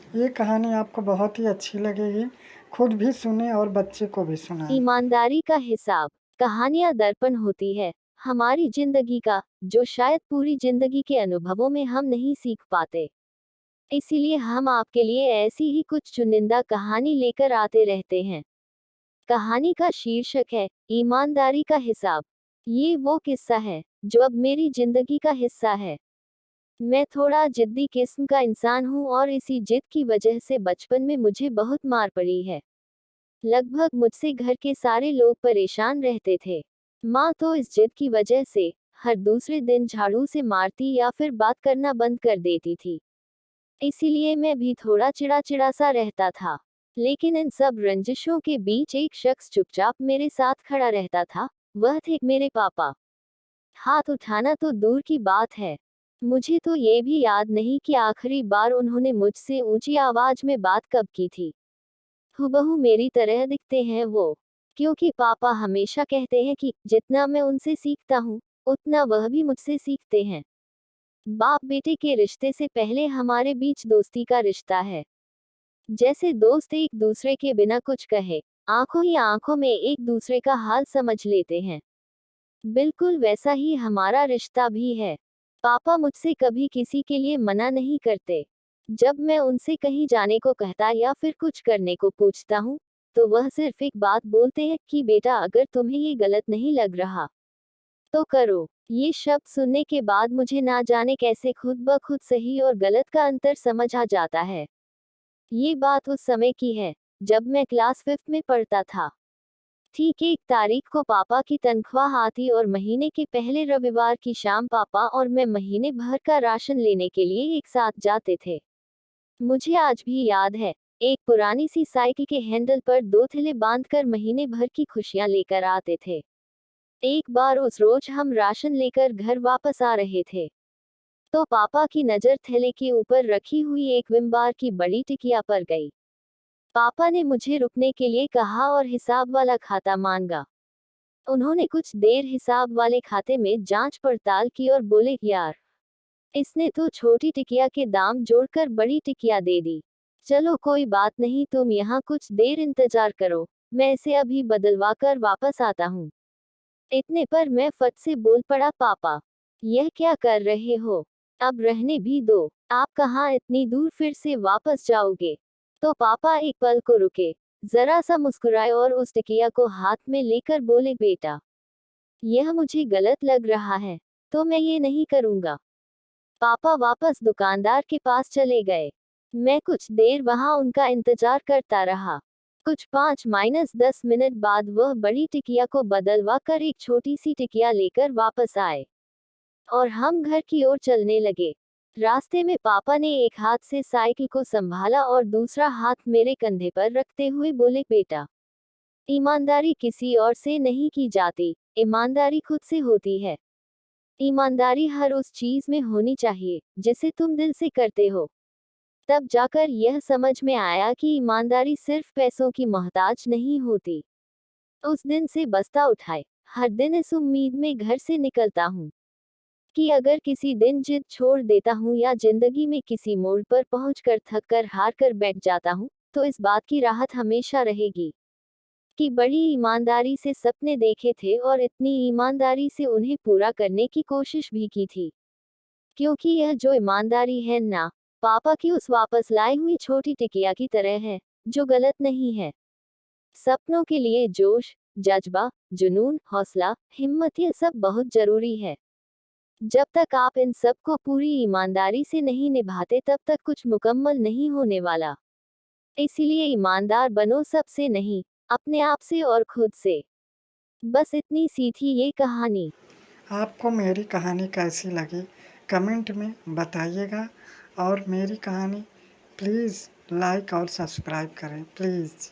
ये कहानी आपको बहुत ही अच्छी लगेगी। खुद भी सुनें और बच्चे को भी सुनाएँ। ईमानदारी का हिसाब। कहानियां दर्पण होती है हमारी जिंदगी का, जो शायद पूरी जिंदगी के अनुभवों में हम नहीं सीख पाते। इसीलिए हम आपके लिए ऐसी ही कुछ चुनिंदा कहानी लेकर आते रहते हैं। कहानी का शीर्षक है ईमानदारी का हिसाब। ये वो किस्सा है जो अब मेरी जिंदगी का हिस्सा है। मैं थोड़ा जिद्दी किस्म का इंसान हूँ और इसी जिद की वजह से बचपन में मुझे बहुत मार पड़ी है। लगभग मुझसे घर के सारे लोग परेशान रहते थे। माँ तो इस जिद की वजह से हर दूसरे दिन झाड़ू से मारती या फिर बात करना बंद कर देती थी। इसीलिए मैं भी थोड़ा चिड़ा सा रहता था। लेकिन इन सब रंजिशों के बीच एक शख्स चुपचाप मेरे साथ खड़ा रहता था। वह थे मेरे पापा। हाथ उठाना तो दूर की बात है, मुझे तो ये भी याद नहीं कि आखिरी बार उन्होंने मुझसे ऊंची आवाज में बात कब की थी। हूबहू मेरी तरह दिखते हैं वो। क्योंकि पापा हमेशा कहते हैं कि जितना मैं उनसे सीखता हूँ, उतना वह भी मुझसे सीखते हैं। बाप बेटे के रिश्ते से पहले हमारे बीच दोस्ती का रिश्ता है। जैसे दोस्त एक दूसरे के बिना कुछ कहे, आंखों ही आंखों में एक दूसरे का हाल समझ लेते हैं, बिल्कुल वैसा ही हमारा रिश्ता भी है। पापा मुझसे कभी किसी के लिए मना नहीं करते। जब मैं उनसे कहीं जाने को कहता या फिर कुछ करने को पूछता हूँ, तो वह सिर्फ एक बात बोलते हैं कि बेटा अगर तुम्हें ये गलत नहीं लग रहा, तो करो। ये शब्द सुनने के बाद मुझे ना जाने कैसे खुद ब खुद सही और गलत का अंतर समझ आ जाता है। ये बात उस समय की है, जब मैं क्लास 5th में पढ़ता था। ठीक 1 तारीख को पापा की तनख्वाह आती और महीने के पहले रविवार की शाम पापा और मैं महीने भर का राशन लेने के लिए एक साथ जाते थे। मुझे आज भी याद है, एक पुरानी सी साइकिल के हैंडल पर 2 थैले बांधकर महीने भर की खुशियां लेकर आते थे। एक बार उस रोज हम राशन लेकर घर वापस आ रहे थे, तो पापा की नजर थैले के ऊपर रखी हुई एक विम बार की बड़ी टिकिया पर गई। पापा ने मुझे रुकने के लिए कहा और हिसाब वाला खाता मांगा। उन्होंने कुछ देर हिसाब वाले खाते में जांच पड़ताल की और बोले यार, इसने तो छोटी टिकिया के दाम जोड़कर बड़ी टिकिया दे दी। चलो कोई बात नहीं, तुम यहाँ कुछ देर इंतजार करो, मैं इसे अभी बदलवा कर वापस आता हूँ। इतने पर मैं फट से बोल पड़ा पापा, यह क्या कर रहे हो? अब रहने भी दो, आप कहाँ इतनी दूर फिर से वापस जाओगे? तो पापा एक पल को रुके, जरा सा मुस्कुराए और उस टिकिया को हाथ में लेकर बोले बेटा, यह मुझे गलत लग रहा है, तो मैं ये नहीं करूंगा। पापा वापस दुकानदार के पास चले गए। मैं कुछ देर वहां उनका इंतजार करता रहा। कुछ 5-10 मिनट बाद वह बड़ी टिकिया को बदलवा कर एक छोटी सी टिकिया लेकर वापस आए और हम घर की ओर चलने लगे। रास्ते में पापा ने एक हाथ से साइकिल को संभाला और दूसरा हाथ मेरे कंधे पर रखते हुए बोले बेटा, ईमानदारी किसी और से नहीं की जाती, ईमानदारी खुद से होती है। ईमानदारी हर उस चीज में होनी चाहिए जिसे तुम दिल से करते हो। तब जाकर यह समझ में आया कि ईमानदारी सिर्फ पैसों की मोहताज नहीं होती। उस दिन से बस्ता उठाए, हर दिन इस उम्मीद में घर से निकलता हूँ कि अगर किसी दिन जिद छोड़ देता हूँ या जिंदगी में किसी मोड़ पर पहुंचकर थक कर हार कर बैठ जाता हूँ, तो इस बात की राहत हमेशा रहेगी कि बड़ी ईमानदारी से सपने देखे थे और इतनी ईमानदारी से उन्हें पूरा करने की कोशिश भी की थी। क्योंकि यह जो ईमानदारी है ना, पापा की उस वापस लाई हुई छोटी टिकिया की तरह है, जो गलत नहीं है। सपनों के लिए जोश, जज्बा, जुनून, हौसला, हिम्मत, ये सब बहुत जरूरी है। जब तक आप इन सब को पूरी ईमानदारी से नहीं निभाते तब तक कुछ मुकम्मल नहीं होने वाला। इसीलिए ईमानदार बनो सबसे नहीं, अपने आप से और खुद से। बस इतनी सी थी ये कहानी। आपको मेरी कहानी कैसी लगी कमेंट में बताइएगा और मेरी कहानी प्लीज़ लाइक और सब्सक्राइब करें प्लीज़।